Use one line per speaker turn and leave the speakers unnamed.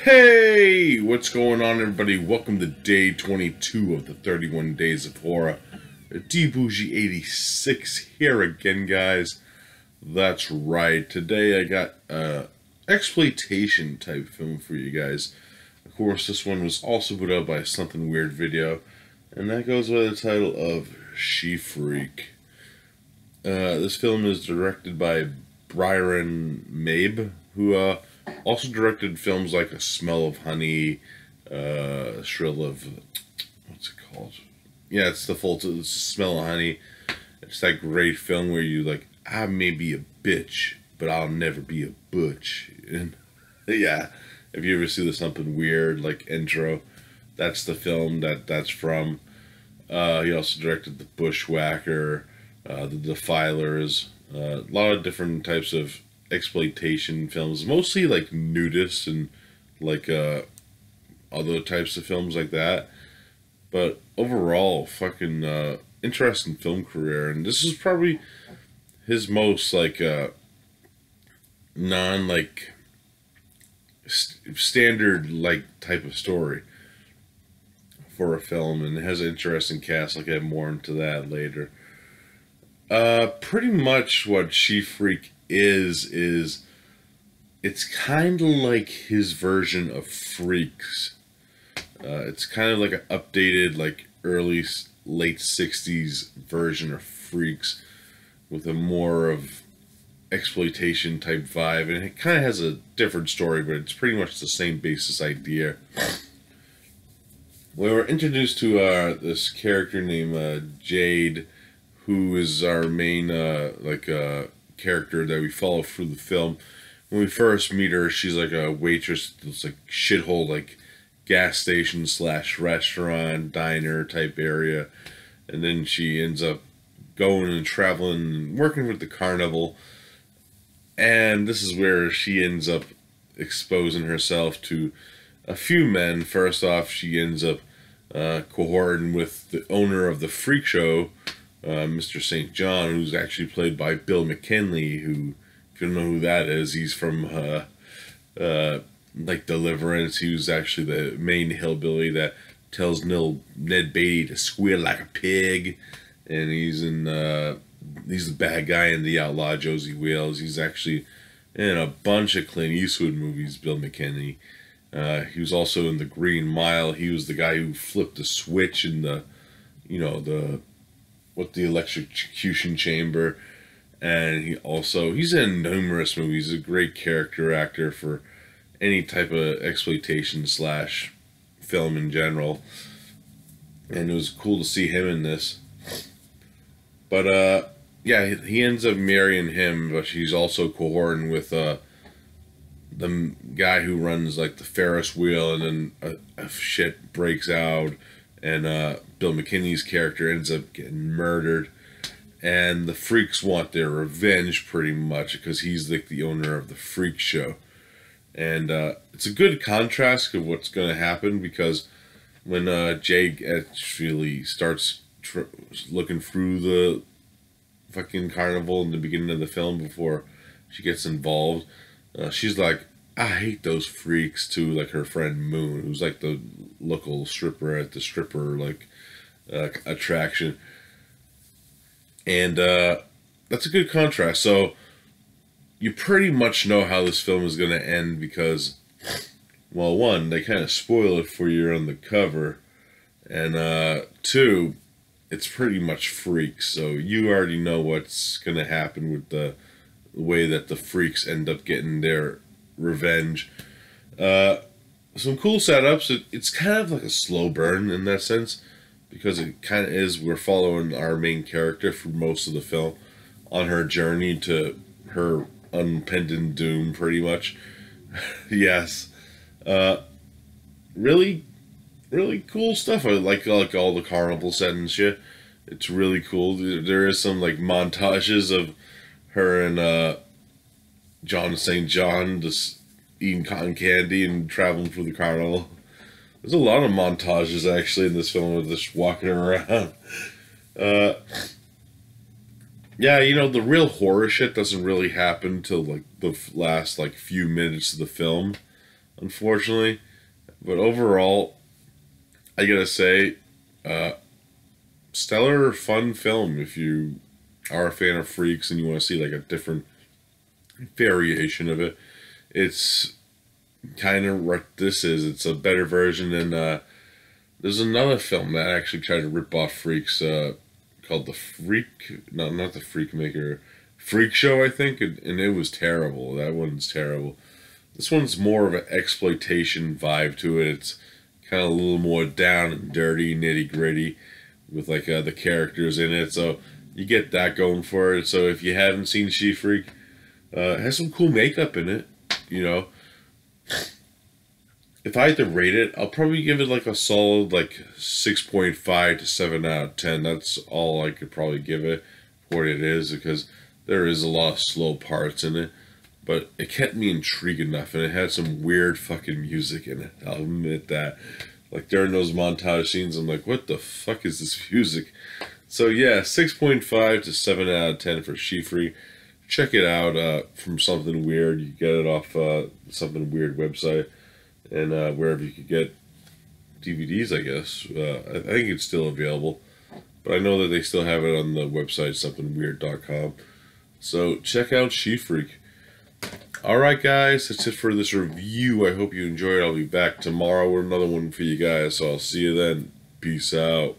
Hey, what's going on, everybody? Welcome to day 22 of the 31 Days of Horror. DBougie86 here again, guys. That's right. Today I got a exploitation type film for you guys. Of course, this one was also put out by Something Weird Video, and that goes by the title of She Freak. This film is directed by Byron Mabe, who also directed films like A Smell of Honey, Shrill of... what's it called? Yeah, it's The Smell of Honey. It's that great film where you like, I may be a bitch, but I'll never be a butch. And yeah, if you ever see the Something Weird, like, intro, that's the film that's from. He also directed The Bushwhacker, The Defilers, a lot of different types of exploitation films, mostly like nudist and like other types of films like that. But overall, fucking interesting film career, and this is probably his most like non like standard like type of story for a film, and it has an interesting cast. I'll get more into that later. Pretty much what She Freak is it's kind of like his version of Freaks. It's kind of like an updated, like late 60s version of Freaks with a more of exploitation type vibe, and it kind of has a different story, but it's pretty much the same basis idea. We were introduced to this character named Jade, who is our main character that we follow through the film. When we first meet her, she's like a waitress. It's like shithole, like gas station / restaurant, diner type area, and then she ends up going and traveling, working with the carnival. And this is where she ends up exposing herself to a few men. First off, she ends up cohorting with the owner of the freak show, Mr. St. John, who's actually played by Bill McKinley, who, if you don't know who that is, he's from like Deliverance. He was actually the main hillbilly that tells Ned Beatty to squeal like a pig, and he's the bad guy in The Outlaw Josie Wales. He's actually in a bunch of Clint Eastwood movies, Bill McKinney. He was also in The Green Mile. He was the guy who flipped the switch in the electrocution chamber. And he's in numerous movies. He's a great character actor for any type of exploitation / film in general. And it was cool to see him in this. But yeah, he ends up marrying him, but she's also cohorting with the guy who runs like the Ferris wheel, and then a shit breaks out, and Bill McKinney's character ends up getting murdered, and the freaks want their revenge pretty much because he's like the owner of the freak show. And it's a good contrast of what's going to happen, because when Jake actually starts looking through the fucking carnival in the beginning of the film before she gets involved, she's like, I hate those freaks, to like her friend Moon, who's like the local stripper at the stripper like attraction. And that's a good contrast. So you pretty much know how this film is going to end, because, well, one, they kind of spoil it for you on the cover, and two, it's pretty much freaks, so you already know what's going to happen with the way that the freaks end up getting their revenge. Some cool setups. It's kind of like a slow burn in that sense, because it kind of is. We're following our main character for most of the film on her journey to her impending doom, pretty much. Yes. Really, really cool stuff. I like all the carnival set and shit. It's really cool. There is some like montages of her and John St. John just eating cotton candy and traveling through the carnival. There's a lot of montages actually in this film of just walking around. Yeah, the real horror shit doesn't really happen till like the last like few minutes of the film. unfortunately. But overall, I gotta say, uh, stellar, fun film if you are a fan of Freaks and you want to see like a different variation of it. It's kind of what this is. It's a better version than there's another film that actually tried to rip off Freaks called The Freak. No, not The Freak Maker. Freak Show, I think, and it was terrible. That one's terrible. This one's more of an exploitation vibe to it. It's kind of a little more down and dirty, nitty gritty, with like the characters in it. So you get that going for it. So if you haven't seen She Freak, it has some cool makeup in it. You know, if I had to rate it, I'll probably give it like a solid like 6.5 to 7 out of 10. That's all I could probably give it for what it is, because there is a lot of slow parts in it, but it kept me intrigued enough, and it had some weird fucking music in it. I'll admit that. Like during those montage scenes, I'm like, what the fuck is this music? So yeah, 6.5 to 7 out of 10 for She Freak. Check it out from Something Weird. You get it off Something Weird website, and wherever you could get DVDs, I guess. I think it's still available, but I know that they still have it on the website somethingweird.com. So check out She Freak. Alright guys, that's it for this review. I hope you enjoyed. I'll be back tomorrow with another one for you guys, so I'll see you then. Peace out.